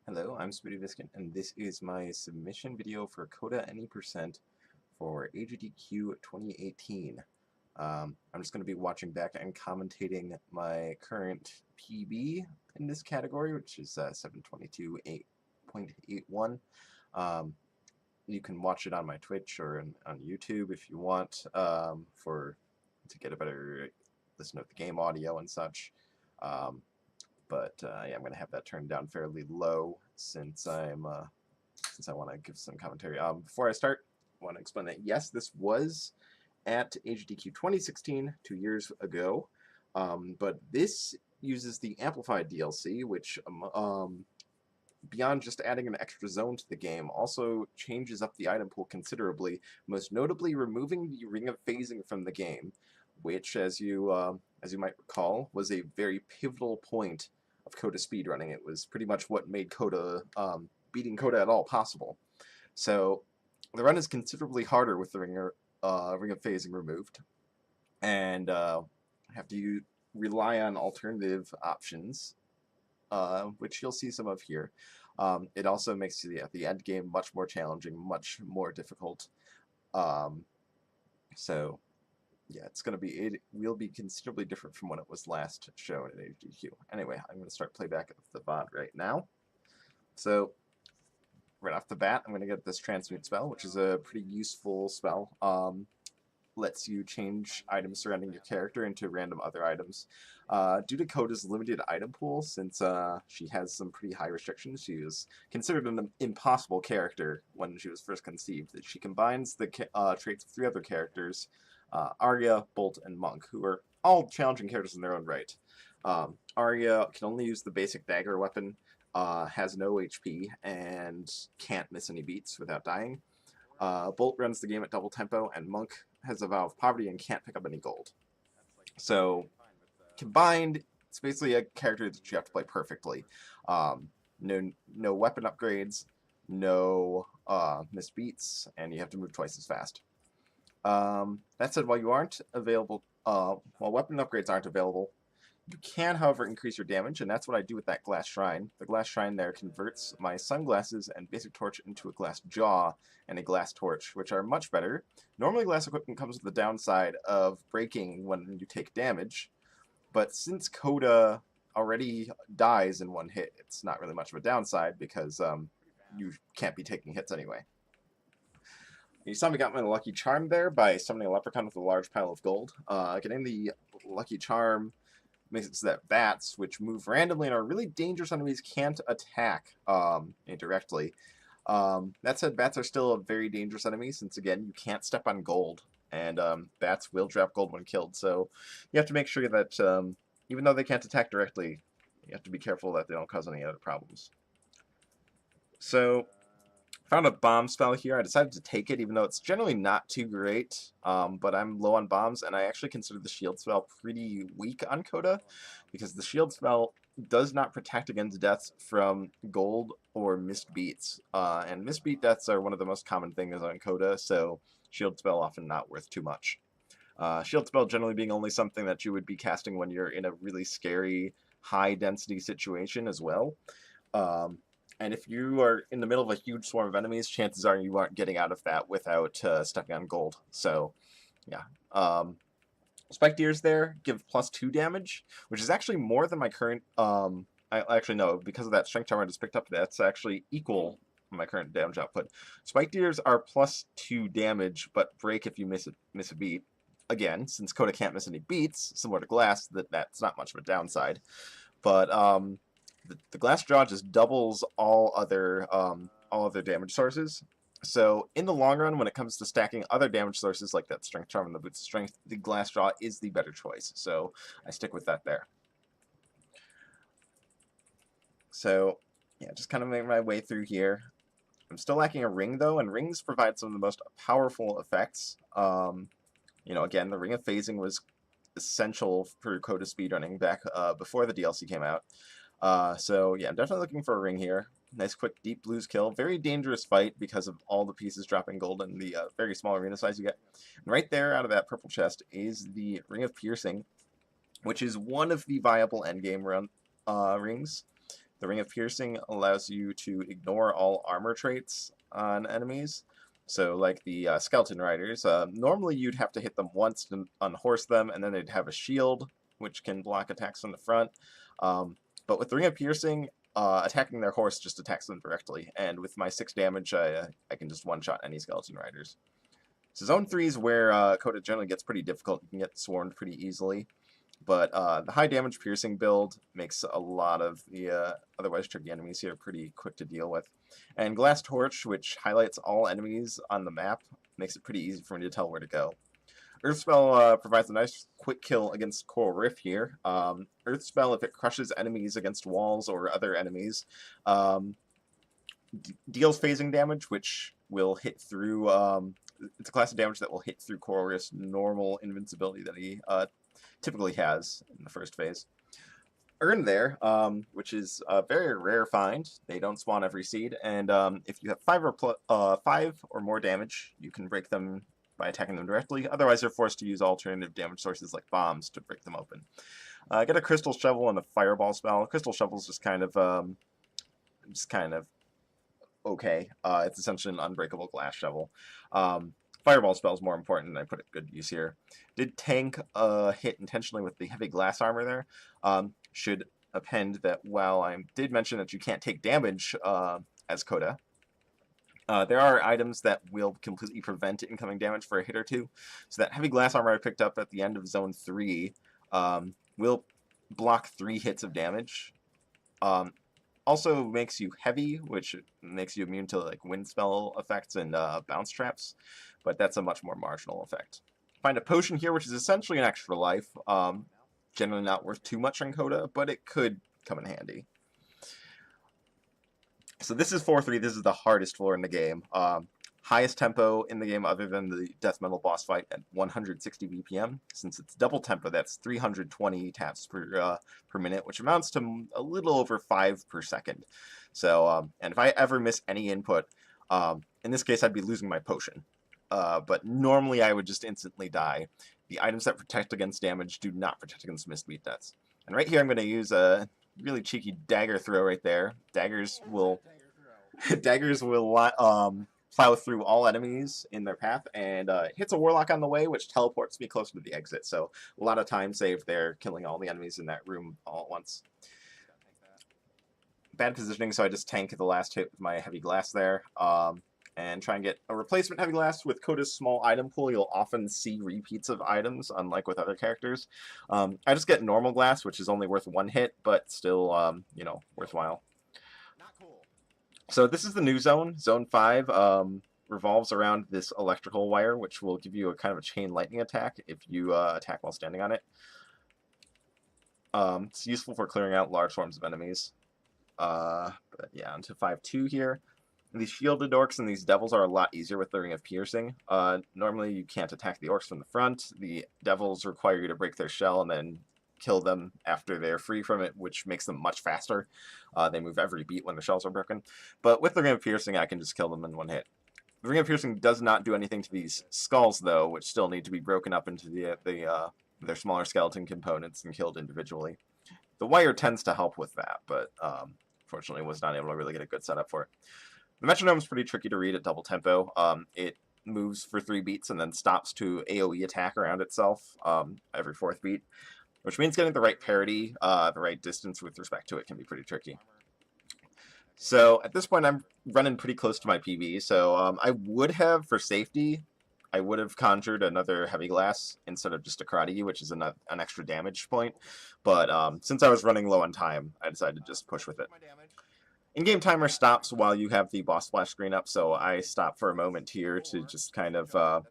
Hello, I'm Spooty Biscuit, and this is my submission video for Coda Any% for AGDQ 2018. I'm just going to be watching back and commentating my current PB in this category, which is 722.81. You can watch it on my Twitch or on YouTube if you want to get a better listen to the game audio and such. But yeah, I'm going to have that turned down fairly low since I want to give some commentary. Before I start, I want to explain that yes, this was at AGDQ 2016, 2 years ago, but this uses the Amplified DLC, which beyond just adding an extra zone to the game, also changes up the item pool considerably, most notably removing the Ring of Phasing from the game, which, as you might recall, was a very pivotal point of Coda speedrunning. It was pretty much what made Coda, beating Coda at all possible. So the run is considerably harder with the Ring of Phasing removed, and have to rely on alternative options, which you'll see some of here. It also makes the end game much more challenging, much more difficult. So yeah, it will be considerably different from when it was last shown at AGDQ. Anyway, I'm going to start playback of the VOD right now. So right off the bat, I'm going to get this transmute spell, which is a pretty useful spell. Lets you change items surrounding your character into random other items. Due to Coda's limited item pool, since she has some pretty high restrictions, she was considered an impossible character when she was first conceived. That she combines the traits of 3 other characters, Arya, Bolt, and Monk, who are all challenging characters in their own right. Arya can only use the basic dagger weapon, has no HP, and can't miss any beats without dying. Bolt runs the game at double tempo, and Monk has a vow of poverty and can't pick up any gold. So combined, it's basically a character that you have to play perfectly. No weapon upgrades, no missed beats, and you have to move twice as fast. That said, while weapon upgrades aren't available, you can, however, increase your damage, and that's what I do with that glass shrine. The glass shrine there converts my sunglasses and basic torch into a glass jaw and a glass torch, which are much better. Normally, glass equipment comes with the downside of breaking when you take damage, but since Coda already dies in one hit, it's not really much of a downside because you can't be taking hits anyway. You saw me got my lucky charm there by summoning a leprechaun with a large pile of gold. Getting the lucky charm makes it so that bats, which move randomly and are really dangerous enemies, can't attack directly. That said, bats are still a very dangerous enemy since, again, you can't step on gold, and bats will drop gold when killed. So you have to make sure that even though they can't attack directly, you have to be careful that they don't cause any other problems. So found a bomb spell here. I decided to take it, even though it's generally not too great, but I'm low on bombs, and I actually consider the shield spell pretty weak on Coda, because the shield spell does not protect against deaths from gold or missed beats, and missed beat deaths are one of the most common things on Coda, so shield spell often not worth too much. Shield spell generally being only something that you would be casting when you're in a really scary, high-density situation as well. And if you are in the middle of a huge swarm of enemies, chances are you aren't getting out of that without stepping on gold. So, yeah. Spiked ears there give +2 damage, which is actually more than my current... actually, no, because of that strength charm I just picked up, that's actually equal to my current damage output. Spiked ears are +2 damage, but break if you miss a beat. Again, since Coda can't miss any beats, similar to Glass, that's not much of a downside. But... the glass jaw just doubles all other damage sources. So in the long run, when it comes to stacking other damage sources like that strength charm and the boots of strength, the glass jaw is the better choice. So I stick with that there. So yeah, just kind of make my way through here. I'm still lacking a ring though, and rings provide some of the most powerful effects. Again, the Ring of Phasing was essential for Coda speedrunning back before the DLC came out. So yeah, I'm definitely looking for a ring here. Nice quick deep blues kill. Very dangerous fight because of all the pieces dropping gold and the very small arena size you get. And right there out of that purple chest is the Ring of Piercing, which is one of the viable endgame rings. The Ring of Piercing allows you to ignore all armor traits on enemies. So, like the Skeleton Riders, normally you'd have to hit them once to unhorse them, and then they'd have a shield, which can block attacks from the front. But with the Ring of Piercing, attacking their horse just attacks them directly, and with my 6 damage, I can just one-shot any Skeleton Riders. So Zone 3 is where Coda generally gets pretty difficult. You can get swarmed pretty easily. But the high damage piercing build makes a lot of the otherwise tricky enemies here pretty quick to deal with. And Glass Torch, which highlights all enemies on the map, makes it pretty easy for me to tell where to go. Earth Spell provides a nice quick kill against Coral Rift here. Earth Spell, if it crushes enemies against walls or other enemies, deals phasing damage, which will hit through... it's a class of damage that will hit through Coral Rift's normal invincibility that he typically has in the first phase. Earn there, which is a very rare find. They don't spawn every seed, and if you have 5 or more damage, you can break them by attacking them directly. Otherwise, they're forced to use alternative damage sources like bombs to break them open. Get a Crystal Shovel and a Fireball spell. Crystal Shovel is just kind of okay. It's essentially an unbreakable glass shovel. Fireball spell is more important, and I put it good use here. Did tank a hit intentionally with the heavy glass armor there. Should append that while I did mention that you can't take damage as Coda, there are items that will completely prevent incoming damage for a hit or two. So that heavy glass armor I picked up at the end of Zone 3 will block 3 hits of damage. Also makes you heavy, which makes you immune to like wind spell effects and bounce traps, but that's a much more marginal effect. Find a potion here, which is essentially an extra life. Generally not worth too much on Coda, but it could come in handy. So this is 4-3. This is the hardest floor in the game. Highest tempo in the game other than the death metal boss fight at 160 BPM. Since it's double tempo, that's 320 taps per minute, which amounts to a little over 5 per second. So, and if I ever miss any input, in this case I'd be losing my potion. But normally I would just instantly die. The items that protect against damage do not protect against missed beat deaths. And right here I'm going to use a really cheeky dagger throw right there. Daggers will plow through all enemies in their path, and hits a warlock on the way, which teleports me closer to the exit. So a lot of time saved there, killing all the enemies in that room all at once. Bad positioning, so I just tank the last hit with my heavy glass there, and try and get a replacement heavy glass. With Coda's small item pool, you'll often see repeats of items, unlike with other characters. I just get normal glass, which is only worth 1 hit, but still, you know, worthwhile. So this is the new zone. Zone 5 revolves around this electrical wire, which will give you a kind of a chain lightning attack if you attack while standing on it. It's useful for clearing out large swarms of enemies. But yeah, onto 5-2 here. These shielded orcs and these devils are a lot easier with the Ring of Piercing. Normally you can't attack the orcs from the front. The devils require you to break their shell and then kill them after they're free from it, which makes them much faster. They move every beat when the shells are broken. But with the Ring of Piercing, I can just kill them in 1 hit. The Ring of Piercing does not do anything to these skulls, though, which still need to be broken up into their smaller skeleton components and killed individually. The wire tends to help with that, but fortunately was not able to really get a good setup for it. The metronome is pretty tricky to read at double tempo. It moves for 3 beats and then stops to AoE attack around itself every 4th beat, which means getting the right parity, the right distance with respect to it can be pretty tricky. So at this point I'm running pretty close to my PB, so I would have, for safety, I would have conjured another heavy glass instead of just a karate, which is an extra damage point, but since I was running low on time, I decided to just push with it. In-game timer stops while you have the boss splash screen up, so I stop for a moment here to just kind of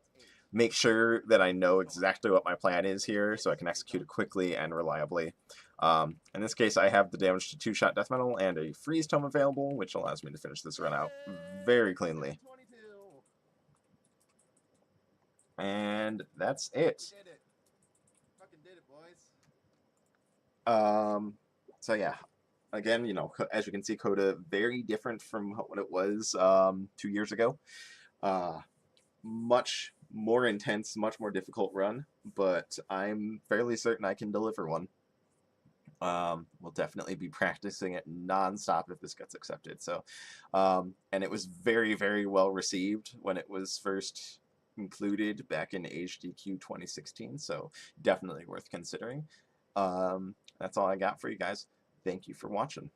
make sure that I know exactly what my plan is here so I can execute it quickly and reliably. In this case, I have the damage to 2-shot death metal and a freeze tome available, which allows me to finish this run out very cleanly. And that's it. So yeah. Again, you know, as you can see, Coda very different from what it was 2 years ago. Much more intense, much more difficult run, but I'm fairly certain I can deliver one. We'll definitely be practicing it nonstop if this gets accepted. So, and it was very, very well received when it was first included back in AGDQ 2016. So definitely worth considering. That's all I got for you guys. Thank you for watching.